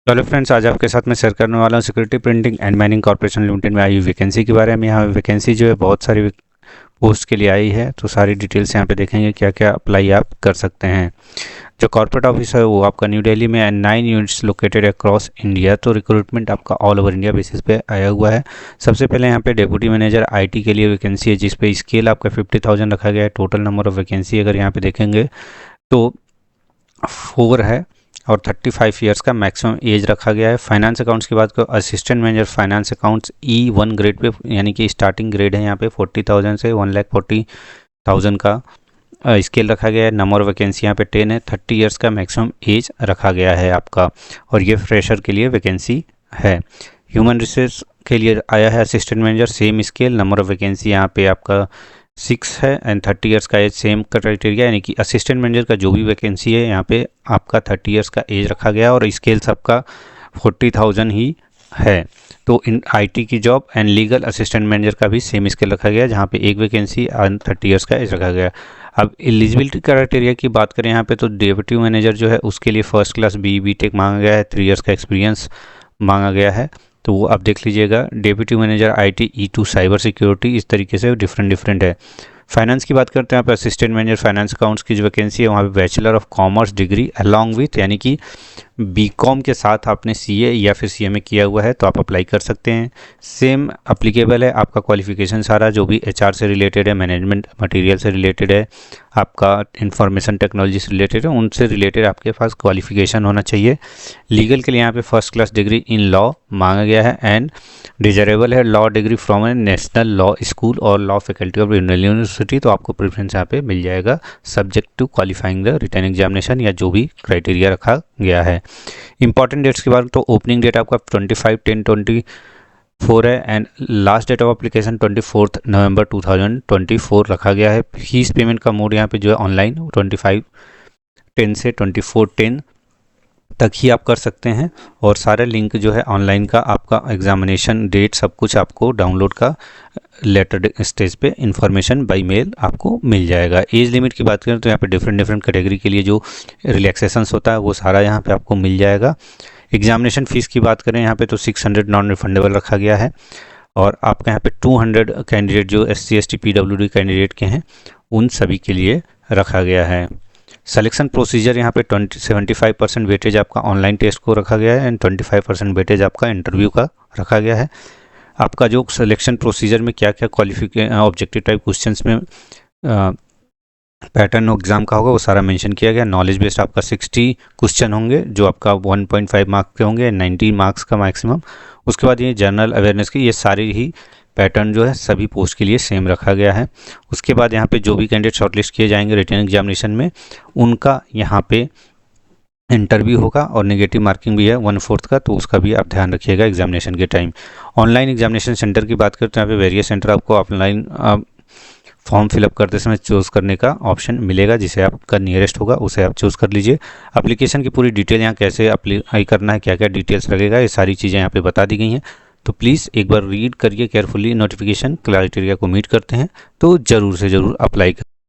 Hello friends, आज आपके साथ मैं शेयर करने वाला हूँ security printing and mining corporation limited में आई हुई वैकेंसी के बारे में। यहाँ वैकेंसी जो है बहुत सारी पोस्ट के लिए आई है, तो सारी डिटेल्स यहाँ पे देखेंगे क्या क्या अप्लाई आप कर सकते हैं। जो कॉर्पोरेट ऑफिस है वो आपका न्यू दिल्ली में and 9 units located across India. तो रिक्रूटमेंट आपका ऑल ओवर इंडिया बेसिस पे आया हुआ है। सबसे पहले यहाँ पे डेप्यूटी मैनेजर आईटी के लिए वैकेंसी है, जिस पे स्केल आपका 50,000 रखा गया है। टोटल नंबर ऑफ वैकेंसी अगर यहाँ पे देखेंगे तो 4 है और 35 ईयर्स का मैक्सिमम एज रखा गया है। फाइनेंस अकाउंट्स की बात करो, assistant manager finance accounts E1 grade pay, यानी कि स्टार्टिंग ग्रेड है यहाँ पे 40,000 से 1,40,000 का स्केल रखा गया है। नंबर ऑफ वैकेंसी यहाँ पे 10 है। 30 ईयर्स का मैक्सिमम एज रखा गया है आपका, और ये फ्रेशर के लिए वैकेंसी है। ह्यूमन रिसोर्स के लिए आया है assistant manager, same scale. Number of vacancy यहाँ पे आपका 6 है एंड 30 ईयर्स का एज सेम क्राइटेरिया, यानी कि असिस्टेंट मैनेजर का जो भी वैकेंसी है यहाँ पे आपका 30 ईयर्स का एज रखा गया और स्केल सबका 40,000 ही है। तो इन आईटी की job and legal assistant manager का भी सेम स्केल रखा गया, जहाँ पे एक वैकेंसी एंड 30 ईयर्स का एज रखा गया। अब एलिजिबिलिटी क्राइटेरिया की बात करें यहाँ पे, तो डेप्यूटी मैनेजर जो है उसके लिए फर्स्ट क्लास BTech मांगा गया है, 3 ईयर्स का एक्सपीरियंस मांगा गया है। तो वो आप देख लीजिएगा। Deputy manager IT E2 cyber security, इस तरीके से डिफरेंट है। फाइनेंस की बात करते हैं, यहाँ पे असिस्टेंट मैनेजर फाइनेंस अकाउंट्स की जो वैकेंसी है वहाँ पे bachelor of commerce degree along with, यानी कि BCom के साथ आपने CA या फिर CMA किया हुआ है तो आप अप्लाई कर सकते हैं। सेम अप्लीकेबल है आपका क्वालिफिकेशन सारा, जो भी HR से रिलेटेड है, मैनेजमेंट मटेरियल से रिलेटेड है, आपका इंफॉर्मेशन टेक्नोलॉजी से रिलेटेड है, उनसे रिलेटेड आपके पास क्वालिफिकेशन होना चाहिए। लीगल के लिए यहाँ पे first class degree in law मांगा गया है एंड डिजरेबल है law degree from a national law school और लॉ फैकल्टी ऑफ यूनिवर्सिटी। तो आपको प्रेफरेंस यहाँ पे मिल जाएगा subject to qualifying the written examination, या जो भी क्राइटेरिया रखा गया है। इंपॉर्टेंट डेट्स की बात तो ओपनिंग डेट आपका 25/10/24 है and last date of application 24 November 2024 रखा गया है। फीस पेमेंट का मोड यहाँ पे जो है ऑनलाइन 25/10 से 24/10 तक ही आप कर सकते हैं, और सारे लिंक जो है ऑनलाइन का, आपका एग्जामिनेशन डेट, सब कुछ आपको डाउनलोड का लेटर स्टेज पे इंफॉर्मेशन बाय मेल आपको मिल जाएगा। एज लिमिट की बात करें तो यहाँ पे डिफरेंट कैटेगरी के लिए जो रिलैक्सेशंस होता है वो सारा यहाँ पे आपको मिल जाएगा। एग्जामिनेशन फीस की बात करें यहाँ पे तो 600 नॉन रिफंडेबल रखा गया है, और आपका यहाँ पे 200 कैंडिडेट जो SC ST PWD कैंडिडेट के हैं उन सभी के लिए रखा गया है। सिलेक्शन प्रोसीजर यहाँ पे 75% वेटेज आपका ऑनलाइन टेस्ट को रखा गया है एंड 25% वेटेज आपका इंटरव्यू का रखा गया है। आपका जो सिलेक्शन प्रोसीजर में क्या क्या क्वालिफिकेशन ऑब्जेक्टिव टाइप क्वेश्चंस में पैटर्न एग्जाम का होगा वो सारा मेंशन किया गया। नॉलेज बेस्ड आपका 60 क्वेश्चन होंगे जो आपका 1.5 मार्क्स के होंगे, 90 मार्क्स का मैक्सिमम। उसके बाद ये जनरल अवेयरनेस की, ये सारी ही पैटर्न जो है सभी पोस्ट के लिए सेम रखा गया है। उसके बाद यहाँ पे जो भी कैंडिडेट शॉर्टलिस्ट किए जाएंगे रिटन एग्जामिनेशन में, उनका यहाँ पे इंटरव्यू होगा और नेगेटिव मार्किंग भी है 1/4 का, तो उसका भी आप ध्यान रखिएगा एग्जामिनेशन के टाइम। ऑनलाइन एग्जामिनेशन सेंटर की बात करते हैं, यहाँ पे वेरियस सेंटर आपको ऑफलाइन फॉर्म फिलअप करते समय चूज़ करने का ऑप्शन मिलेगा, जिसे आपका नियरेस्ट होगा उसे आप चूज़ कर लीजिए। एप्लीकेशन की पूरी डिटेल यहाँ कैसे अप्लाई करना है, क्या क्या डिटेल्स लगेगा, ये सारी चीज़ें यहाँ पे बता दी गई हैं। तो प्लीज़ एक बार रीड करिए केयरफुली, नोटिफिकेशन क्राइटेरिया को मीट करते हैं तो ज़रूर से ज़रूर अप्लाई करें।